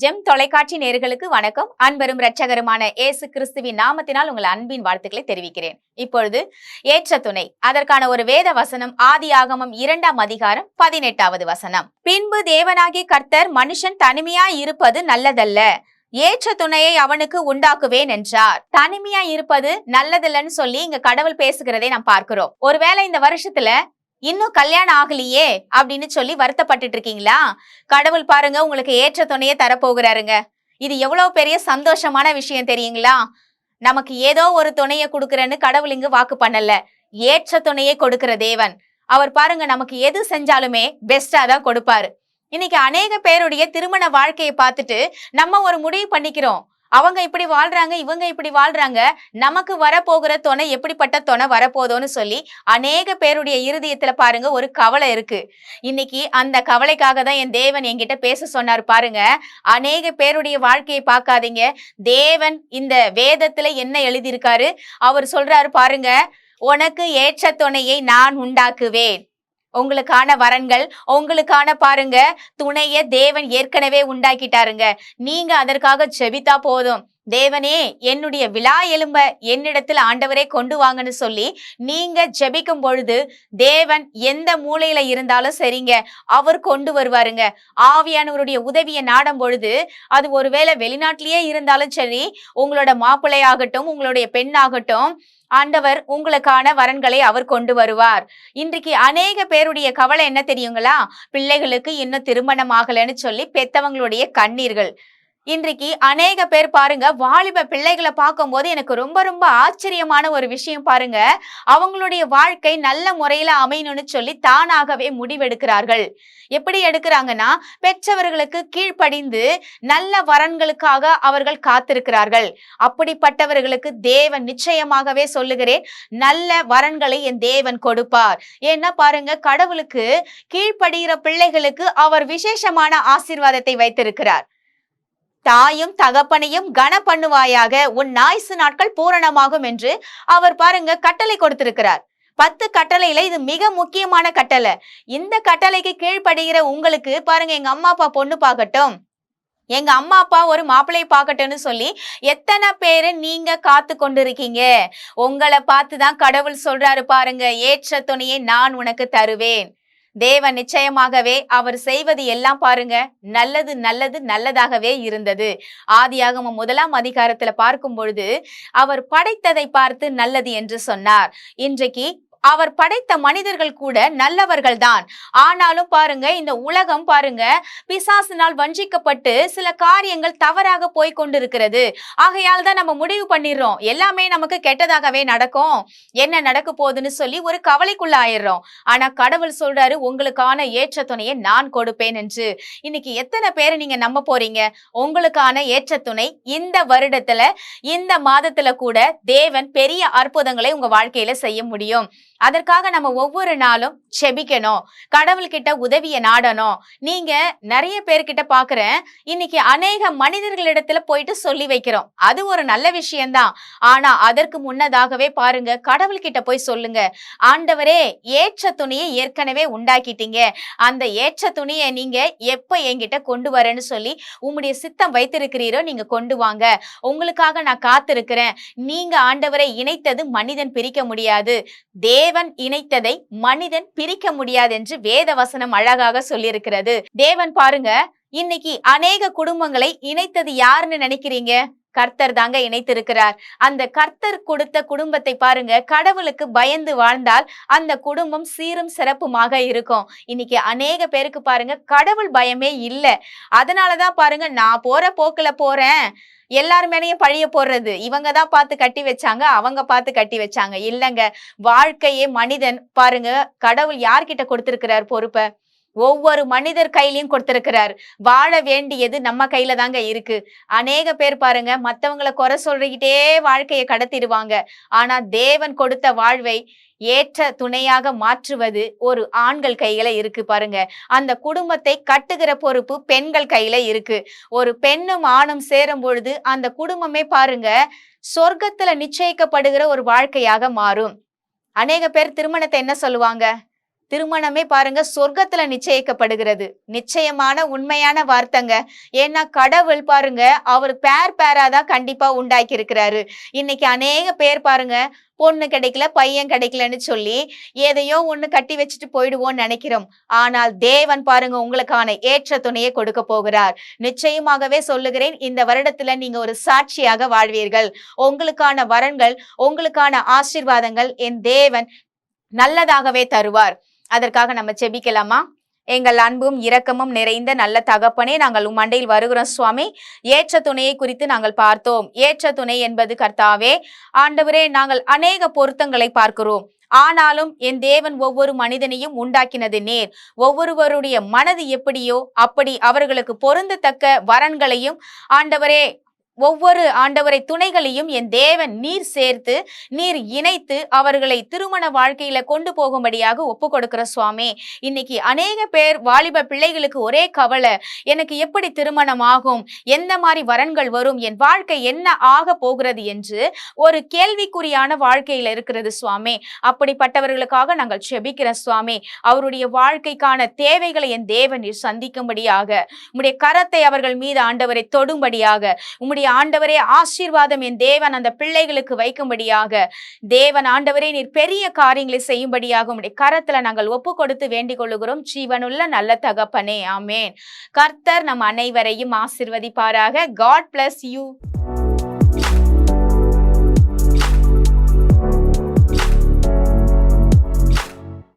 GeM தொலைக்காட்சி நேயர்களுக்கு வணக்கம். அன்பரும் இரட்சகருமான இயேசு கிறிஸ்துவின் நாமத்தினால் உங்கள் அன்பின் வாழ்த்துக்களை தெரிவிக்கிறேன். இப்பொழுது ஏற்ற துணை, அதற்கான ஒரு வேத வசனம் ஆதியாகமம் 2ஆம் அதிகாரம் 18வது வசனம். பின்பு தேவனாகிய கர்த்தர் மனுஷன் தனிமையாய் இருப்பது நல்லதல்ல, ஏற்ற துணையை அவனுக்கு உண்டாக்குவேன் என்றார். தனிமையா இருப்பது நல்லதில்லன்னு சொல்லி இங்க கடவுள் பேசுகிறதை நாம் பார்க்கிறோம். ஒருவேளை இந்த வருஷத்துல இன்னும் கல்யாணம் ஆகலையே அப்படின்னு சொல்லி வருத்தப்பட்டுட்டு இருக்கீங்களா? கடவுள் பாருங்க உங்களுக்கு ஏற்ற துணையை தரப்போகிறாருங்க. இது எவ்வளவு பெரிய சந்தோஷமான விஷயம் தெரியுங்களா? நமக்கு ஏதோ ஒரு துணையை கொடுக்கறேன்னு கடவுள் இங்கு வாக்கு பண்ணல, ஏற்ற துணையை கொடுக்கிற தேவன். அவர் பாருங்க நமக்கு எது செஞ்சாலுமே பெஸ்டா தான் கொடுப்பாரு. இன்னைக்கு அநேக பேருடைய திருமண வாழ்க்கையை பார்த்துட்டு நம்ம ஒரு முடிவு பண்ணிக்கிறோம், அவங்க இப்படி வாழ்றாங்க, இவங்க இப்படி வாழ்றாங்க, நமக்கு வரப்போகிற துணை எப்படிப்பட்ட துணை வரப்போதோன்னு சொல்லி அநேக பேருடைய இருதயத்துல பாருங்க ஒரு கவலை இருக்கு. இன்னைக்கு அந்த கவலைக்காக தான் என் தேவன் என்கிட்ட பேச சொன்னார். பாருங்க, அநேக பேருடைய வாழ்க்கையை பார்க்காதீங்க, தேவன் இந்த வேதத்துல என்ன எழுதியிருக்காரு அவர் சொல்றாரு பாருங்க, உனக்கு ஏற்ற துணையை நான் உண்டாக்குவேன். உங்களுக்கான வரன்கள், உங்களுக்கான பாருங்க துணைய தேவன் ஏற்கனவே உண்டாக்கிட்டாருங்க. நீங்க அதற்காக ஜெபித்தா போதும். தேவனே என்னுடைய விழா எலும்ப என்னிடத்தில் ஆண்டவரே கொண்டு வாங்கன்னு சொல்லி நீங்க ஜெபிக்கும் பொழுது தேவன் எந்த மூலையில இருந்தாலும் சரிங்க, அவர் கொண்டு வருவாருங்க. ஆவியானவருடைய உதவியை நாடும் பொழுது அது ஒருவேளை வெளிநாட்டிலேயே இருந்தாலும் சரி, உங்களோட மாப்பிள்ளை ஆகட்டும், உங்களுடைய பெண் ஆகட்டும், ஆண்டவர் உங்களுக்கான வரன்களை அவர் கொண்டு வருவார். இன்றைக்கு அநேக பேருடைய கவலை என்ன தெரியுங்களா? பிள்ளைகளுக்கு இன்னும் திருமணம் ஆகலைன்னு சொல்லி பெத்தவங்களுடைய கண்ணீர்கள். இன்றைக்கு அநேக பேர் பாருங்க, வாலிப பிள்ளைகளை பார்க்கும் போது எனக்கு ரொம்ப ரொம்ப ஆச்சரியமான ஒரு விஷயம் பாருங்க, அவங்களுடைய வாழ்க்கை நல்ல முறையில அமையணும்னு சொல்லி தானாகவே முடிவெடுக்கிறார்கள். எப்படி எடுக்கிறாங்கன்னா, பெற்றவர்களுக்கு கீழ்ப்படிந்து நல்ல வரன்களுக்காக அவர்கள் காத்திருக்கிறார்கள். அப்படிப்பட்டவர்களுக்கு தேவன் நிச்சயமாகவே சொல்லுகிறேன், நல்ல வரன்களை என் தேவன் கொடுப்பார். ஏன்னா பாருங்க, கடவுளுக்கு கீழ்ப்படுகிற பிள்ளைகளுக்கு அவர் விசேஷமான ஆசீர்வாதத்தை வைத்திருக்கிறார். தாயும் தகப்பனையும் கன பண்ணுவாயாக, உன் ஆயுசு நாட்கள் பூரணமாகும் என்று அவர் பாருங்க கட்டளை கொடுத்திருக்கிறார். 10 கட்டளையில இது மிக முக்கியமான கட்டளை. இந்த கட்டளைக்கு கீழ்ப்படுகிற உங்களுக்கு பாருங்க, எங்க அம்மா அப்பா பொண்ணு பார்க்கட்டும், எங்க அம்மா அப்பா ஒரு மாப்பிள்ளை பார்க்கட்டும்னு சொல்லி எத்தனை பேரு நீங்க காத்து கொண்டிருக்கீங்க? உங்களை பார்த்துதான் கடவுள் சொல்றாரு பாருங்க, ஏற்ற துணையை நான் உனக்கு தருவேன். தேவன் நிச்சயமாகவே அவர் செய்வது எல்லாம் பாருங்க நல்லது நல்லது நல்லதாகவே இருந்தது. ஆதியாகமம் 1ஆம் அதிகாரத்துல பார்க்கும் பொழுது அவர் படைத்ததை பார்த்து நல்லது என்று சொன்னார். இன்றைக்கு அவர் படைத்த மனிதர்கள் கூட நல்லவர்கள் தான். ஆனாலும் பாருங்க, இந்த உலகம் பாருங்க பிசாசினால் வஞ்சிக்கப்பட்டு சில காரியங்கள் தவறாக போய் கொண்டிருக்கிறது. ஆகையால் தான் நம்ம முடிவு பண்ணிடுறோம், எல்லாமே நமக்கு கெட்டதாகவே நடக்கும், என்ன நடக்க போகுதுன்னு சொல்லி ஒரு கவலைக்குள்ள ஆயிடுறோம். ஆனா கடவுள் சொல்றாரு, உங்களுக்கான ஏற்ற துணையை நான் கொடுப்பேன் என்று. இன்னைக்கு எத்தனை பேரை நீங்க நம்ப போறீங்க? உங்களுக்கான ஏற்ற துணை இந்த வருடத்துல, இந்த மாதத்துல கூட தேவன் பெரிய அற்புதங்களை உங்க வாழ்க்கையில செய்ய முடியும். அதற்காக நம்ம ஒவ்வொரு நாளும் செபிக்கணும், கடவுள்கிட்ட உதவிய நாடணும். நீங்க நிறைய பேர்கிட்ட பாக்குறேன், இன்னைக்கு அநேக மனிதர்களிடத்துல போயிட்டு சொல்லி வைக்கிறோம், அது ஒரு நல்ல விஷயம்தான். ஆனா அதற்கு முன்னதாகவே பாருங்க, கடவுள்கிட்ட போய் சொல்லுங்க, ஆண்டவரே ஏற்ற துணியை ஏற்கனவே உண்டாக்கிட்டீங்க, அந்த ஏற்ற துணியை நீங்க எப்ப என்கிட்ட கொண்டு வரேன்னு சொல்லி உம்முடைய சித்தம் வைத்திருக்கிறீரோ நீங்க கொண்டு வாங்க, உங்களுக்காக நான் காத்திருக்கிறேன். நீங்க ஆண்டவரை இணைத்தது மனிதன் பிரிக்க முடியாது, தேவன் இணைத்ததை மனிதன் பிரிக்க முடியாது என்று வேத வசனம் அழகாக சொல்லியிருக்கிறது. தேவன் பாருங்க இன்னைக்கு அநேக குடும்பங்களை இணைத்தது யாருன்னு நினைக்கிறீங்க? கர்த்தர் தாங்க இணைத்திருக்கிறார். அந்த கர்த்தர் கொடுத்த குடும்பத்தை பாருங்க, கடவுளுக்கு பயந்து வாழ்ந்தால் அந்த குடும்பம் சீரும் சிறப்புமாக இருக்கும். இன்னைக்கு அநேக பேருக்கு பாருங்க கடவுள் பயமே இல்லை. அதனாலதான் பாருங்க, நான் போற போக்குல போறேன், எல்லார் மேலேயும் பழிய போடுறது, இவங்க தான் பார்த்து கட்டி வச்சாங்க, அவங்க பார்த்து கட்டி வச்சாங்க. இல்லைங்க, வாழ்க்கையே மனிதன் பாருங்க கடவுள் யார்கிட்ட கொடுத்திருக்கிறார் பொறுப்பை? ஒவ்வொரு மனிதர் கையிலையும் கொடுத்திருக்கிறார். வாழ வேண்டியது நம்ம கையில தாங்க இருக்கு. அநேக பேர் பாருங்க மத்தவங்களை குறை சொல்லிக்கிட்டே வாழ்க்கையை கடத்திடுவாங்க. ஆனா தேவன் கொடுத்த வாழ்வை ஏற்ற துணையாக மாற்றுவது ஒரு ஆண்கள் கையில இருக்கு பாருங்க. அந்த குடும்பத்தை கட்டுகிற பொறுப்பு பெண்கள் கையில இருக்கு. ஒரு பெண்ணும் ஆணும் சேரும் பொழுது அந்த குடும்பமே பாருங்க சொர்க்கத்துல நிச்சயிக்கப்படுகிற ஒரு வாழ்க்கையாக மாறும். அநேக பேர் திருமணத்தை என்ன சொல்லுவாங்க? திருமணமே பாருங்க சொர்க்கத்துல நிச்சயிக்கப்படுகிறது. நிச்சயமான உண்மையான வார்த்தைங்க. ஏன்னா கடவுள் பாருங்க அவர் பேராதான் கண்டிப்பா உண்டாக்கி இருக்கிறாரு. இன்னைக்கு அநேக பேர் பாருங்க பொண்ணு கிடைக்கல பையன் கிடைக்கலன்னு சொல்லி எதையோ ஒண்ணு கட்டி வச்சுட்டு போயிடுவோம்னு நினைக்கிறோம். ஆனால் தேவன் பாருங்க உங்களுக்கான ஏற்ற துணையை கொடுக்க போகிறார். நிச்சயமாகவே சொல்லுகிறேன், இந்த வருடத்துல நீங்க ஒரு சாட்சியாக வாழ்வீர்கள். உங்களுக்கான வரன்கள், உங்களுக்கான ஆசீர்வாதங்கள் என் தேவன் நல்லதாகவே தருவார். அதற்காக நம்ம ஜெபிக்கலாமா? எங்கள் அன்பும் இரக்கமும் நிறைந்த நல்ல தகப்பனே, நாங்கள் உம் மண்டையில் வருகிறோம் சுவாமி. ஏற்ற துணையை குறித்து நாங்கள் பார்த்தோம். ஏற்ற துணை என்பது கர்த்தாவே ஆண்டவரே, நாங்கள் அநேக பொருத்தங்களை பார்க்கிறோம். ஆனாலும் என் தேவன் ஒவ்வொரு மனிதனையும் உண்டாக்கினது நேர். ஒவ்வொருவருடைய மனது எப்படியோ அப்படி அவர்களுக்கு பொருந்தத்தக்க வரன்களையும் ஆண்டவரே ஒவ்வொரு ஆண்டவரை துணைகளையும் என் தேவன் நீர் சேர்த்து நீர் இணைத்து அவர்களை திருமண வாழ்க்கையில கொண்டு போகும்படியாக ஒப்பு கொடுக்கிற சுவாமி. இன்னைக்கு அநேக பேர் வாலிப பிள்ளைகளுக்கு ஒரே கவலை, எனக்கு எப்படி திருமணம் ஆகும், எந்த மாதிரி வரன்கள் வரும், என் வாழ்க்கை என்ன ஆக போகிறது என்று ஒரு கேள்விக்குறியான வாழ்க்கையில இருக்கிறது சுவாமி. அப்படிப்பட்டவர்களுக்காக நாங்கள் செபிக்கிற சுவாமி. அவருடைய வாழ்க்கைக்கான தேவைகளை என் தேவன் நீர் சந்திக்கும்படியாக உம்முடைய கரத்தை அவர்கள் மீது ஆண்டவரை தொடும்படியாக உம்முடைய ஆண்டவரே ஆசீர்வாதம் என் தேவன் அந்த பிள்ளைகளுக்கு வைக்கும்படியாக தேவன் ஆண்டவரே நீர் பெரிய காரியங்களை செய்யும்படியாக உம்முடைய கரத்துல நாங்கள் ஒப்பு கொடுத்து வேண்டிக் கொள்ளுகிறோம். ஜீவனுள்ள நல்ல தகப்பனே, ஆமேன். கர்த்தர் நம் அனைவரையும் ஆசீர்வதிப்பாராக. God bless you.